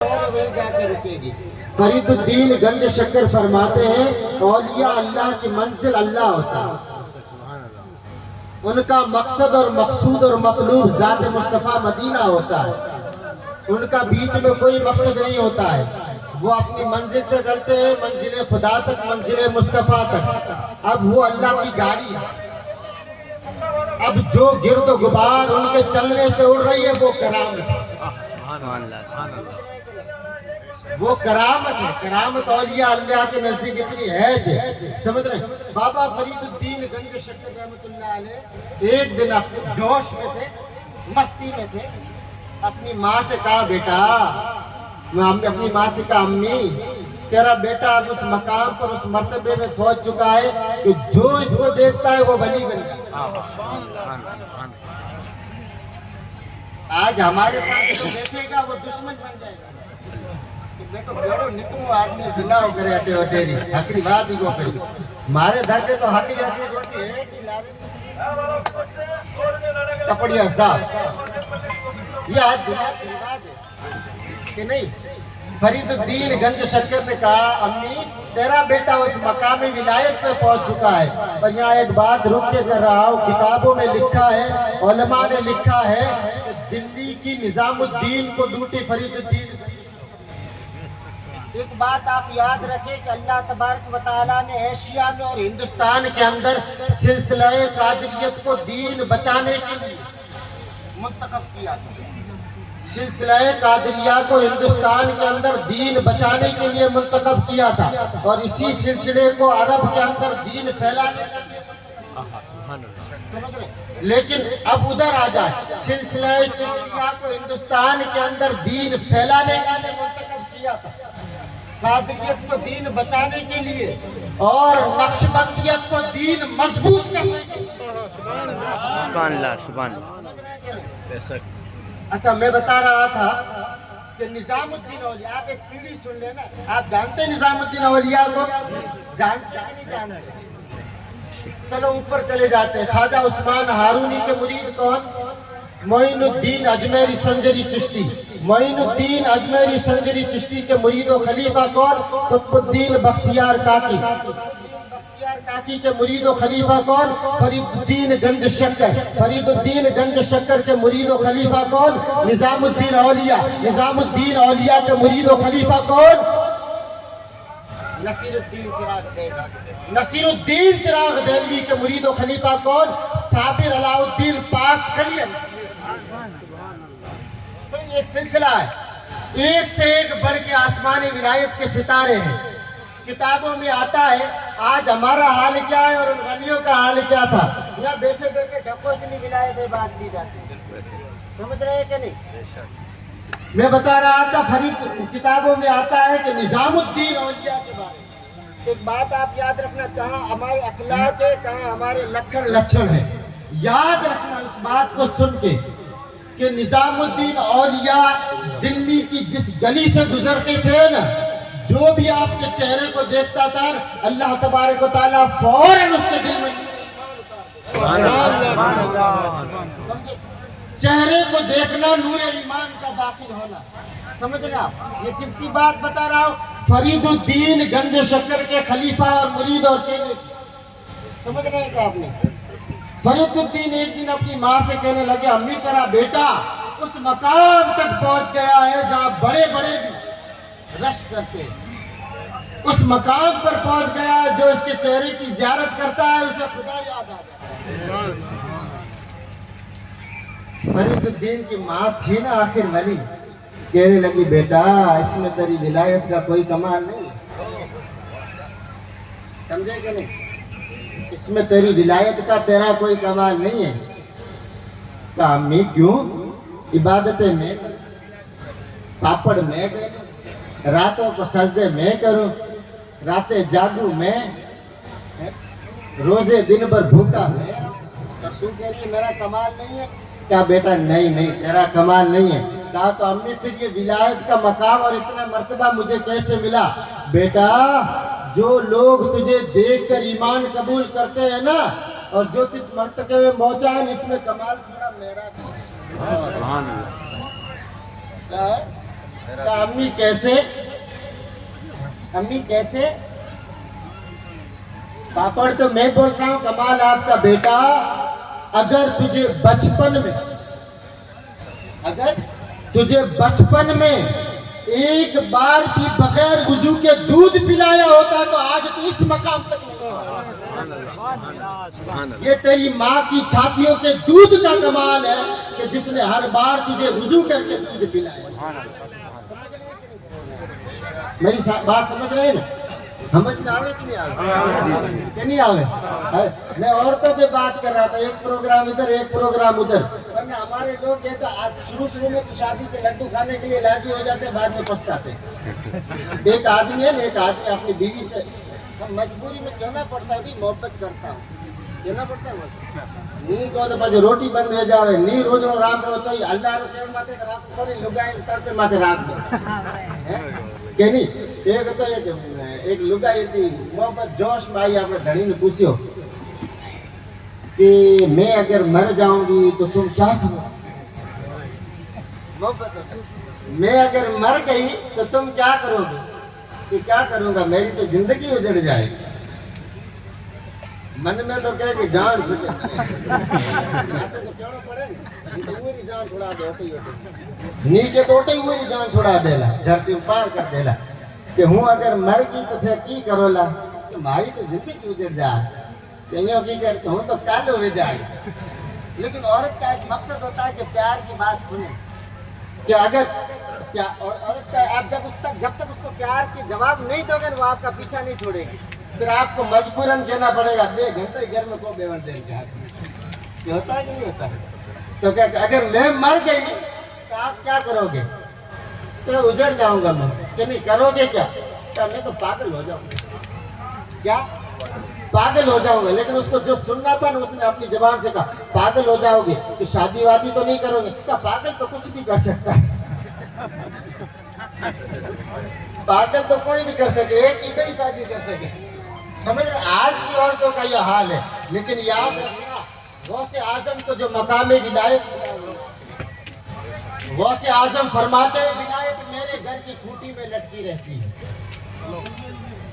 جا کے رکے گی۔ فرید الدین گنج شکر فرماتے ہیں اولیاء اللہ کی منزل اللہ ہوتا ہے، ان کا مقصد اور مقصود اور مطلوب ذات مصطفیٰ مدینہ ہوتا ہے، ان کا بیچ میں کوئی مقصد نہیں ہوتا ہے، وہ اپنی منزل سے چلتے ہیں منزل خدا تک، منزل مصطفیٰ تک۔ اب وہ اللہ کی گاڑی ہے، اب جو گرد و غبار ان کے چلنے سے اڑ رہی ہے وہ کرامت ہے، وہ کرامت ہے۔ کرامت اولیاء اللہ کے نزدیک اتنی ہے سمجھ رہے ہیں؟ بابا فرید الدین گنج شکر رحمۃ اللہ علیہ ایک دن جوش میں تھے، مستی میں تھے، اپنی ماں سے کہا بیٹا، اپنی ماں سے کہا امی تیرا بیٹا اب اس مقام پر اس مرتبے میں پہنچ چکا ہے کہ جو اس کو دیکھتا ہے وہ ولی بن گیا۔ آج ہمارے پاس جو بیٹھے گا وہ دشمن بن جائے گا۔ بیٹو بیڑو نکمو آدمی دلا ہو کرے اٹے وٹیری حقری بات ہی کو کری مارے دھاکے تو حقری روٹی ہے کہ لارے کپڑیا صاحب، یہ آج دنیا کی رواج ہے کہ نہیں؟ فرید الدین گنج شکر نے کہا امی تیرا بیٹا اس مقام ولایت پہ پہنچ چکا ہے، پر یہاں ایک بات رک کے کر رہا ہوں، کتابوں میں لکھا ہے، علماء نے لکھا ہے کہ دلی کی نظام الدین کو ڈیوٹی فرید الدین۔ ایک بات آپ یاد رکھیں کہ اللہ تبارک و تعالیٰ نے ایشیا میں اور ہندوستان کے اندر سلسلہ قادریت کو دین بچانے کے لیے منتخب کیا تھا۔ سلسلہ قادریہ کو ہندوستان کے اندر دین بچانے کے لیے منتخب کیا تھا، اور اسی سلسلے کو عرب کے اندر دین پھیلانے کے لیے سمجھ رہے ہیں؟ لیکن اب ادھر آ جائے، سلسلہ چشتیہ کو ہندوستان کے اندر دین پھیلانے کے لیے منتخب کیا تھا، قادریت کو دین بچانے کے لیے اور نقشبندیت کو دین مضبوط کرنے کے لیے۔ سبحان اللہ سبحان اللہ۔ اچھا میں بتا رہا تھا کہ نظام الدین اولیاء، آپ ایک پیڑھی سن لینا، آپ جانتے ہیں نظام الدین اولیاء کو؟ جانتے ہیں نہیں جانتے؟ چلو اوپر چلے جاتے ہیں۔ خواجہ عثمان ہارونی کے مرید کون؟ معین الدین اجمیری سنجری چشتی۔ معین الدین اجمیری سنجری چشتی کے مرید و خلیفہ کون؟ قطب الدین بختیار کاکی۔ بختیار کاکی کے مرید و خلیفہ کون؟ فرید الدین گنج شکر۔ فرید الدین گنج شکر کے مرید و خلیفہ کون؟ نظام الدین اولیاء۔ نظام الدین اولیاء کے مرید و خلیفہ کون؟ نصیر الدین چراغ دہلوی۔ نصیر الدین چراغ دہلوی کے مرید و خلیفہ کون؟ صابر علاء الدین پاک کلین۔ ایک سلسلہ ہے، ایک سے ایک بڑھ کے آسمانی ولایت کے ستارے ہیں۔ کتابوں میں آتا ہے آج ہمارا حال کیا ہے اور ان ولیوں کا حال کیا تھا۔ یہاں بیٹھے بیٹھے ڈھکوں سے نہیں ولایتیں بانٹ دی جاتی، سمجھ رہے ہیں کہ نہیں؟ میں بتا رہا تھا فرید کتابوں میں آتا ہے کہ نظام الدین اولیاء کے بارے میں ایک بات آپ یاد رکھنا، کہاں ہمارے اخلاق ہے، کہاں ہمارے لچھن ہے۔ یاد رکھنا اس بات کو سن کے کہ نظام الدین اولیاء دلی کی جس گلی سے گزرتے تھے نا، جو بھی آپ کے چہرے کو دیکھتا تھا اللہ تبارک و تعالیٰ فوراً اس کے دل میں چہرے کو دیکھنا نور ایمان کا داخل ہونا، سمجھنا۔ یہ کس کی بات بتا رہا ہوں؟ فرید الدین گنج شکر کے خلیفہ اور مرید اور چیلے، سمجھ رہے ہیں کہ آپ نے؟ فرید الدین ایک دن اپنی ماں سے کہنے لگے امی تیرا بیٹا اس مقام تک پہنچ گیا ہے جہاں بڑے بڑے بھی رش کرتے ہیں، اس مقام پر پہنچ گیا ہے جو اس کے چہرے کی زیارت کرتا ہے اسے خدا یاد آ جاتا ہے۔ فرید الدین کی ماں تھی نا آخر ولی، کہنے لگی بیٹا اس میں تیری ولایت کا کوئی کمال نہیں، سمجھے کہ نہیں؟ اس میں تیری ولایت کا تیرا کوئی کمال نہیں ہے۔ کہا امی کیوں؟ عبادتیں میں کروں، پاپڑ میں بیلوں، راتوں کو سجدے میں کروں، راتیں جاگوں میں، روزے دن بھر بھوکا میں، تو کہہ رہی ہے میرا کمال نہیں ہے؟ کہا بیٹا نہیں تیرا کمال نہیں ہے۔ کہا تو امی پھر یہ ولایت کا مقام اور اتنا مرتبہ مجھے کیسے ملا؟ بیٹا جو لوگ تجھے دیکھ کر ایمان قبول کرتے ہیں نا، اور جو جس مرتبے میں پہنچا ہے اس میں کمال تھوڑا میرا بھی ہے۔ کہا امی کیسے؟ امی کیسے؟ پاپڑ تو میں بول رہا ہوں کمال آپ کا بیٹا، اگر تجھے بچپن میں ایک بار بھی بغیر وضو کے دودھ پلایا ہوتا تو آج تو اس مقام تک نہیں ہوتا۔ یہ تیری ماں کی چھاتیوں کے دودھ کا کمال ہے کہ جس نے ہر بار تجھے وضو کر کے دودھ پلایا۔ میری بات سمجھ رہے ہیں نا؟ سمجھ میں آوے کہ نہیں آوے؟ کہ نہیں آوے؟ میں عورتوں پہ بات کر رہا تھا، ایک پروگرام ادھر ایک پروگرام ادھر، ورنہ ہمارے لوگ یہ تو شروع میں تو شادی کے لڈو کھانے کے لیے راضی ہو جاتے ہیں، بعد میں پچھتاتے ہیں۔ ایک آدمی ہے نا، ایک آدمی اپنی بیوی سے مجبوری میں کہنا پڑتا ہے بھی محبت کرتا ہوں، کہنا پڑتا ہے نہیں کہو تو بجے روٹی بند ہو جاوے، نہیں روز رام رو تو اللہ رو کہنے ماتے رام کو لگائے تر پہ ماتے رام دو کہ نہیں۔ ایک لگائی تھی محبت جوش میں آئی، اپنے دھڑی نے پوچھو کہ میں اگر مر جاؤں گی تو تم کیا کرو؟ محبت میں اگر مر گئی تو تم کیا کرو گے؟ کہ کیا کروں گا، میری تو زندگی اجڑ جائے گی۔ من میں تو کہے کہ جان چھوٹے تو کہنا پڑے نہیں تو ہوئی جان چھوڑا دے، نیچے تو اٹھے ہوئی جان چھوڑا دے لا، دھرتی پار کر دے لا کہ ہوں اگر مر گئی تو پھر کی کرو لا، تمہاری تو زندگی اجڑ جائے، کہیں کی کرتے ہوں تو کالو ہو جائے۔ لیکن عورت کا ایک مقصد ہوتا ہے کہ پیار کی بات سنیں، کہ اگر عورت کا آپ جب تک اس کو پیار کے جواب نہیں دو گے وہ آپ کا پیچھا نہیں چھوڑے گی، پھر آپ کو مجبوراً کہنا پڑے گا 2 گھنٹے گھر میں کو بیوان دے گا۔ یہ ہوتا ہے کہ نہیں ہوتا؟ تو کیا اگر میں مر گئی تو آپ کیا کرو گے؟ تو اجڑ جاؤں گا میں، کہ نہیں کرو گے کیا؟ کہ میں تو پاگل ہو جاؤں گا، کیا پاگل ہو جاؤں گا۔ لیکن اس کو جو سننا تھا نا اس نے اپنی زبان سے کہا پاگل ہو جاؤ گے کہ شادی وادی تو نہیں کرو گے؟ کہا پاگل تو کچھ بھی کر سکتا ہے، پاگل تو کوئی بھی کر سکے، ایک ہی کئی شادی کر سکے، سمجھ رہے؟ آج کی عورتوں کا یہ حال ہے۔ لیکن یاد رکھنا غوث اعظم کو جو مقام ولایت، غوث اعظم فرماتے ہیں ولایت میرے گھر کی کھوٹی میں لٹکی رہتی ہے۔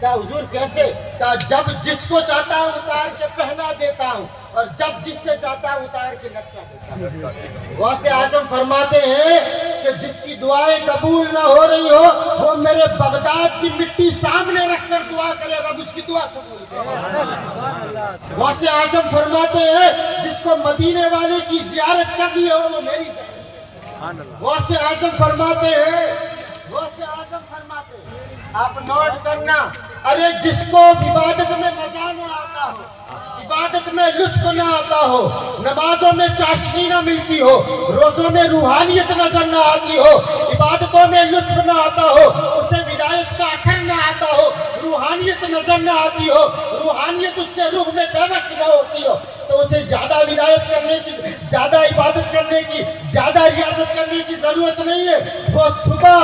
کہا حضور کیسے؟ کہا جب جس کو چاہتا ہوں اتار کے پہنا دیتا ہوں اور جب جس سے چاہتا ہوں اتار کے لٹکا دیتا ہوں۔ غوث اعظم فرماتے ہیں کہ جس کی دعائیں قبول نہ ہو رہی ہو وہ میرے بغداد کی مٹی سامنے رکھ کر دعا کرے گا، اس کی دعا قبول کرے۔ غوث اعظم فرماتے ہیں جس کو مدینے والے کی زیارت کرنی ہو وہ میری طرف۔ غوث اعظم فرماتے ہیں، غوث اعظم فرماتے ہیں، آپ نوٹ کرنا، ارے جس کو عبادت میں مزہ نہ آتا ہو، عبادت میں لطف نہ آتا ہو، نمازوں میں چاشنی نہ ملتی ہو، روزوں میں روحانیت نظر نہ آتی ہو، عبادتوں میں لطف نہ آتا ہو، اسے ولایت کا اثر نہ آتا ہو، روحانیت نظر نہ آتی ہو، روحانیت اس کے روح میں پیوست نہ ہوتی ہو، تو اسے زیادہ ولایت کرنے کی، زیادہ عبادت کرنے کی، زیادہ ریاضت کرنے کی ضرورت نہیں ہے۔ وہ صبح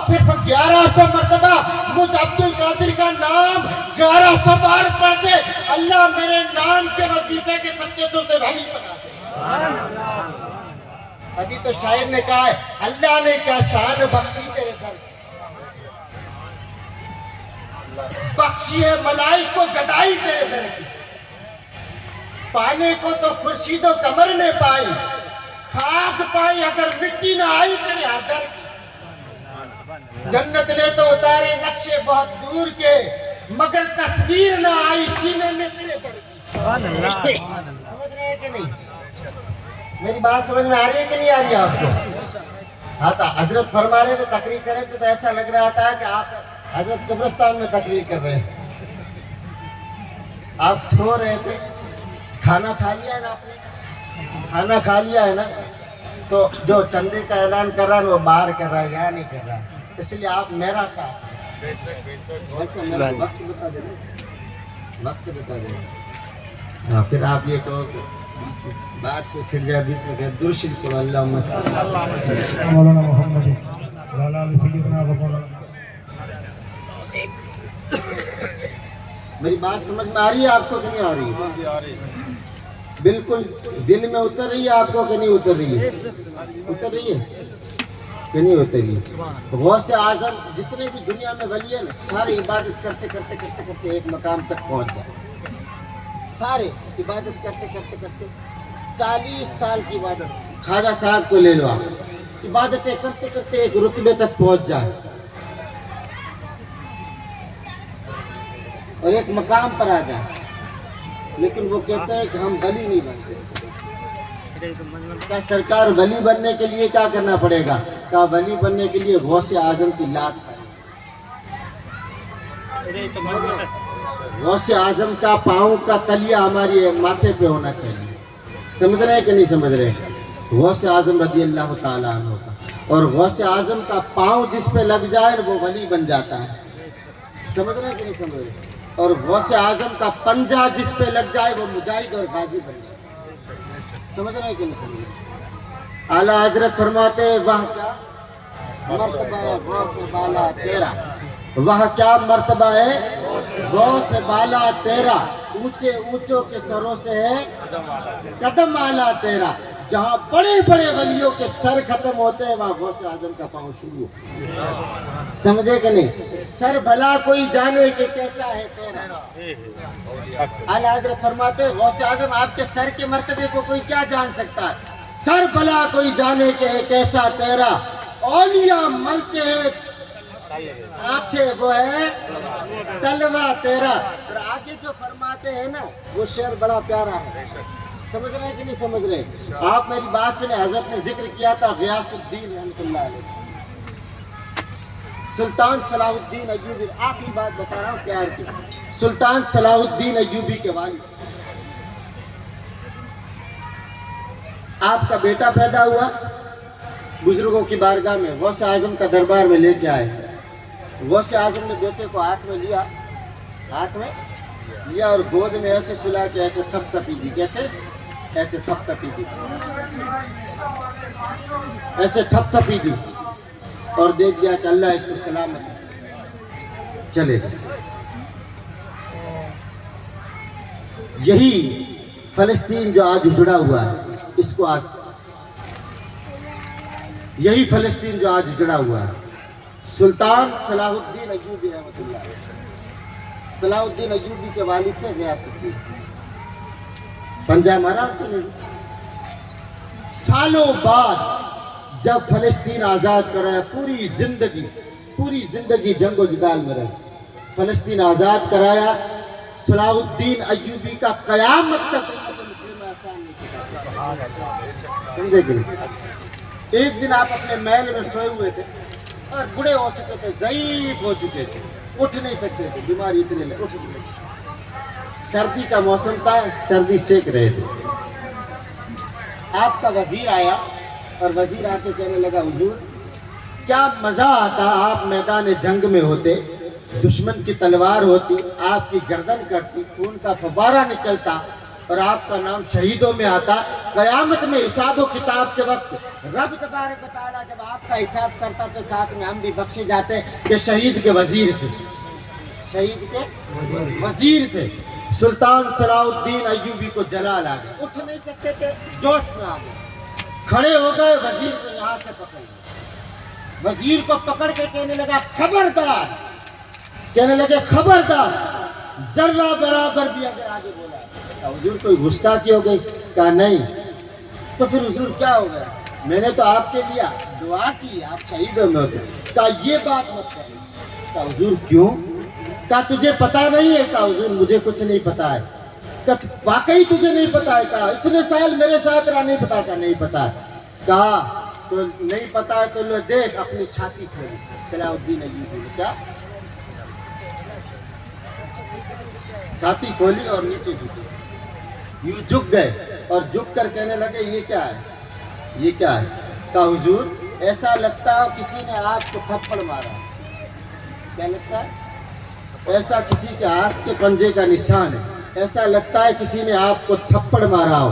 صرف 1100 مرتبہ مجھ عبد القادر کا نام 1100 بار پڑھ دے، اللہ میرے نام کے وظیفے کے صدقے سے اسے ولی بنا دے۔ ابھی تو شاعر نے کہا ہے اللہ نے کیا شان بخشی تیرے گھر، بخشی ہے ملائک کو گدائی تیرے گھر کی، پانے کو تو خورشید و قمر نے پائی، خاک پائی اگر مٹی نہ آئی تیرے حدر کی، جنت نے تو اتارے نقشے بہت دور کے مگر تصویر نہ آئی سینے میں تیرے در کی۔ سمجھ رہے ہیں کہ نہیں؟ میری بات سمجھ میں آ رہی ہے کہ نہیں آ رہی ہے آپ کو؟ ہاں تو حضرت فرما رہے تھے تقریر کر رہے تھے تو ایسا لگ رہا تھا کہ آپ حضرت قبرستان میں تقریر کر رہے ہیں، آپ سو رہے تھے، کھانا کھا لیا ہے نا آپ نے؟ کھانا کھا لیا ہے نا؟ تو جو چندے کا اعلان کر رہا ہے وہ باہر کر رہا ہے یا نہیں کر رہا ہے، اس لیے آپ میرا ساتھ وقت بتا دیں، وقت بتا دیں، پھر آپ یہ کہو کہ بات کو چھڑ جائے بیچ میں کہ درود شریف پڑھو اللہم صلی مولانا محمد وعلی آل سیدنا مولانا۔ میری بات سمجھ میں آ رہی ہے آپ کو کہ نہیں آ رہی ہے؟ بالکل دل میں اتر رہی ہے آپ کو کہ نہیں اتر رہی ہے؟ اتر رہی ہے؟ کہ نہیں ہوتے لیے غوث اعظم جتنے بھی دنیا میں ولی ہیں نا سارے عبادت کرتے کرتے کرتے کرتے ایک مقام تک پہنچ جائے سارے عبادت کرتے کرتے کرتے 40 سال کی عبادت خواجہ صاحب کو لے لو آپ عبادتیں کرتے کرتے ایک رتبے تک پہنچ جائے اور ایک مقام پر آ جائے لیکن وہ کہتے ہیں کہ ہم ولی نہیں بن سکتے کیا سرکار ولی بننے کے لیے کیا کرنا پڑے گا کیا ولی بننے کے لیے غوث اعظم کی لات غوث اعظم کا پاؤں کا تلیا ہماری ماتھے پہ ہونا چاہیے سمجھ رہے ہیں کہ نہیں سمجھ رہے غوث اعظم رضی اللہ تعالیٰ عنہ کا اور غوث اعظم کا پاؤں جس پہ لگ جائے وہ ولی بن جاتا ہے سمجھ رہے ہیں کہ نہیں سمجھ رہے اور غوث اعظم کا پنجہ جس پہ لگ جائے وہ مجاہد اور غازی بن جائے سمجھ رہے ہیں کہ نہیں سمجھ رہے اعلیٰ حضرت فرماتے ہیں وہ کیا مرتبہ ہے غوث بالا تیرا وہ کیا مرتبہ ہے غوث بالا تیرا اونچے اونچوں کے سروں سے ہے قدم اعلیٰ تیرا جہاں بڑے بڑے ولیوں کے سر ختم ہوتے ہیں وہاں غوث اعظم کا پاؤں شروع سمجھے کہ نہیں سر بھلا کوئی جانے کہ کیسا ہے تیرا اعلیٰ حضرت فرماتے ہیں غوث اعظم آپ کے سر کے مرتبے کو کوئی کیا جان سکتا ہے سر بھلا کوئی جانے کہ ہے کیسا تیرا اولیاء ملتے ہیں آنکھیں وہ ہے تلوا تیرا اور آگے جو فرماتے ہیں نا وہ شعر بڑا پیارا ہے سمجھ رہے ہیں کہ نہیں سمجھ رہے آپ میری بات سنیں حضرت نے ذکر کیا تھا غیاث الدین رحمۃ اللہ علیہ سلطان صلاح الدین ایوبی آخری بات بتا رہا ہوں پیار کی سلطان صلاح الدین ایوبی کے والد آپ کا بیٹا پیدا ہوا بزرگوں کی بارگاہ میں غوث اعظم کا دربار میں لے کے آئے غوث اعظم نے بیٹے کو ہاتھ میں لیا اور گود میں ایسے سلا کے ایسے تھپ تھپی دی کیسے ایسے تھپ تھپی دی ایسے تھپ تھپی دی اور دیکھ دیا کہ اللہ اس کو سلامت چلے گا یہی فلسطین جو آج اجڑا ہوا ہے اس کو آج یہی فلسطین جو آج اجڑا ہوا ہے سلطان صلاح الدین ایوبی رحمۃ اللہ علیہ صلاح الدین ایوبی کے والد تھے غیاث الدین پنجہ مارا چلے گئے سالوں بعد جب فلسطین آزاد کرایا پوری زندگی جنگ و جدال میں رہے فلسطین آزاد کرایا صلاح الدین ایوبی کا قیامت تک سمجھے کہ ایک دن آپ اپنے محل میں سوئے ہوئے تھے اور بڑے ہو چکے تھے ضعیف ہو چکے تھے اٹھ نہیں سکتے تھے بیماری اتنے لے اٹھ نہیں سردی کا موسم تھا سردی سیک رہے تھے آپ کا وزیر آیا اور وزیر آ کے کہنے لگا حضور کیا مزہ آتا آپ میدان جنگ میں ہوتے دشمن کی تلوار ہوتی آپ کی گردن کٹتی خون کا فوارہ نکلتا اور آپ کا نام شہیدوں میں آتا قیامت میں حساب و کتاب کے وقت رب تبارک و تعالیٰ جب آپ کا حساب کرتا تو ساتھ میں ہم بھی بخشے جاتے کہ شہید کے وزیر تھے شہید کے وزیر تھے سلطان صلاح الدین ایوبی کو جلال آ گیا اٹھ نہیں سکتے تھے جوش میں آ گئے کھڑے ہو گئے وزیر کو یہاں سے پکڑ لیا وزیر کو پکڑ کے کہنے لگا خبردار کہنے لگے خبردار ذرہ برابر بھی اگر آگے بولا حضور کوئی گستاخی ہو گئی کہا نہیں تو پھر حضور کیا ہو گیا میں نے تو آپ کے لیے دعا کی آپ شہیدوں میں ہوتے کہا یہ بات مت کریں کہا حضور کیوں کہا تجھے پتا نہیں ہے کہا حضور مجھے کچھ نہیں پتا ہے کہا واقعی تجھے نہیں پتا ہے کہا اتنے سال میرے ساتھ رہا نہیں پتا کہا نہیں پتا ہے کہا تو نہیں پتا ہے تو لو دیکھ اپنی چھاتی کھولی صلاح الدین ایوبی نے کیا چھاتی کھولی اور نیچے جھکے یوں جھک گئے اور جھک کر کہنے لگے یہ کیا ہے کہا حضور ایسا لگتا ہے کسی نے آپ کو تھپڑ مارا کیا لگتا ہے ایسا کسی کے ہاتھ کے پنجے کا نشان ہے ایسا لگتا ہے کسی نے آپ کو تھپڑ مارا ہو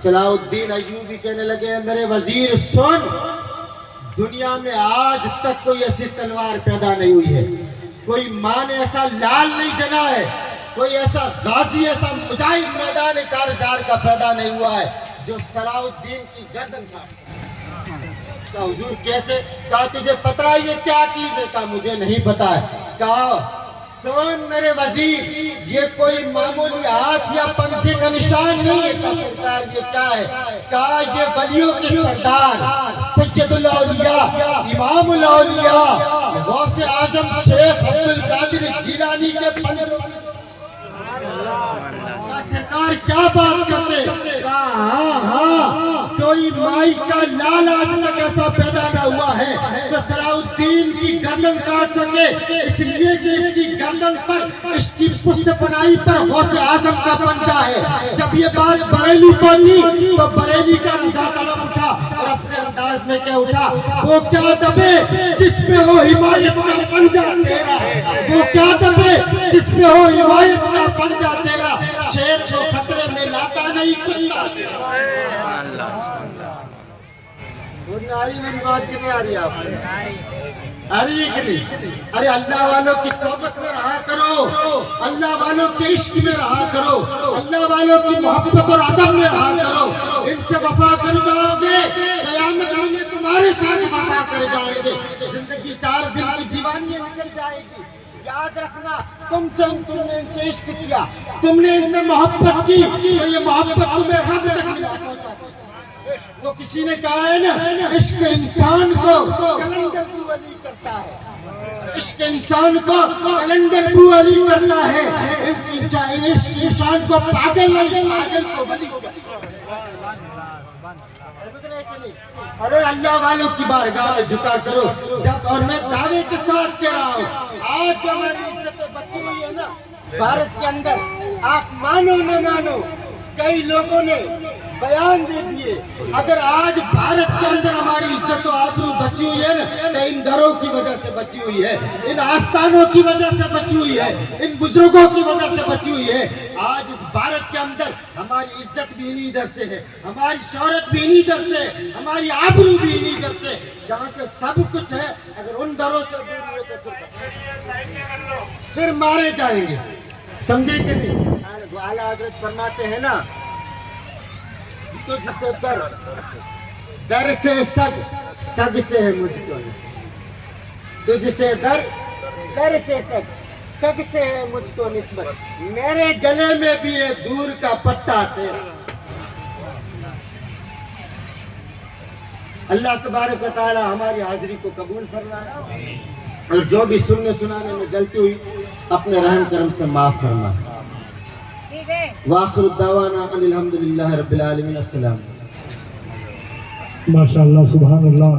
صلاح الدین ایوبی کہنے لگے میرے وزیر سن دنیا میں آج تک کوئی ایسی تلوار پیدا نہیں ہوئی ہے کوئی ماں نے ایسا لال نہیں جنا ہے کوئی ایسا غازی ایسا مجاہد میدان کارزار کا پیدا نہیں ہوا ہے جو صلاح الدین کی گردن کاٹ کہا حضور کیسے؟ کہا تجھے پتا ہے یہ کیا چیز ہے؟ کہا مجھے نہیں پتا ہے۔ کہا سن میرے وزیر، یہ کوئی معمولی ہاتھ یا پنجے کا نشان نہیں ہے۔ کہا سرکار یہ کیا ہے؟ کہا یہ ولیوں کے سردار سید الاولیاء امام الاولیاء غوث اعظم شیخ عبد القادر جیلانی کے پنجے۔ سرکار کیا بات کرتے؟ ہاں ہاں، کوئی مائی کا لال آج تک ایسا پیدا نہ ہوا ہے جو صلاح الدین کی گردن کاٹ سکے، اس لیے کہ اس کی گردن پر، اس کی پشت پناہی پر غوث اعظم کا پنجہ ہے۔ جب یہ بات بریلی پہنچی تو بریلی کا رضا طلب اٹھا اور اپنے انداز میں کیا اٹھا، وہ کیا دبے جس پہ ہو ہمایت کا پنجہ تیرا، وہ کیا دبے جس پہ ہو ہمایت کا پنجہ تیرا، شیر کو خطرے میں لاتا نہیں کرتا۔ میری بات کتنی آ رہی ہے آپ کو؟ آ رہی ہے کہ نہیں؟ ارے اللہ والوں کی صحبت میں رہا کرو، اللہ والوں کے عشق میں رہا کرو، اللہ والوں کی محبت اور ادب میں رہا کرو، ان سے وفا کر جاؤ گے، قیامت میں تمہارے ساتھ وفا کر جائیں گے۔ زندگی 4 دن کی دیوانی نکل جائے گی۔ یاد رکھنا، تم نے ان سے عشق کیا، تم نے ان سے محبت کی، تو یہ محبت تمہیں رب تک ملا پہنچاتی۔ وہ کسی نے کہا ہے نا، عشق انسان کو کلندر بو علی کرتا ہے، عشق انسان کو کلندر بو علی کرتا ہے، عشق انسان کو پاگل نہیں، پاگل کو ولی کرتا ہے۔ سمجھ رہے کہ نہیں؟ ارے اللہ والوں کی بارگاہ میں جھکا کرو۔ جب، اور میں دعوے کے ساتھ کہہ رہا ہوں، آج جو ہماری عزتیں بچی ہوئی ہے نا بھارت کے اندر، آپ مانو نہ مانو، کئی لوگوں نے بیان دے دیے، اگر آج بھارت کے اندر ہماری عزت و آبرو بچی ہوئی ہے نا، تو ان گھروں کی وجہ سے بچی ہوئی ہے، ان آستانوں کی وجہ سے بچی ہوئی ہے، ان بزرگوں کی وجہ سے بچی ہوئی ہے۔ آج اس بھارت کے اندر ہماری عزت بھی انہی در سے ہے، ہماری شہرت بھی انہی در سے ہے، ہماری آبرو بھی انہی در سے، جہاں سے سب کچھ ہے۔ اگر ان دروں سے دور ہوئے تو پھر مارے جائیں گے۔ سمجھے کہ نہیں؟ اعلیٰ حضرت فرماتے ہیں نا، تجھ سے در سے سگ، سگ سے ہے مجھ کو نسبت، تجھ سے در سے سگ، سگ سے ہے مجھ کو نسبت، میرے گلے میں بھی ہے دور کا پٹا تیرا۔ اللہ تبارک و تعالی ہماری حاضری کو قبول فرمائے، اور جو بھی سننے سنانے میں غلطی ہوئی اپنے رحم کرم سے معاف فرمائے۔ وآخر الدعوانا ان الحمدللہ رب العالمین۔ السلام۔ ماشاءاللہ، سبحان اللہ۔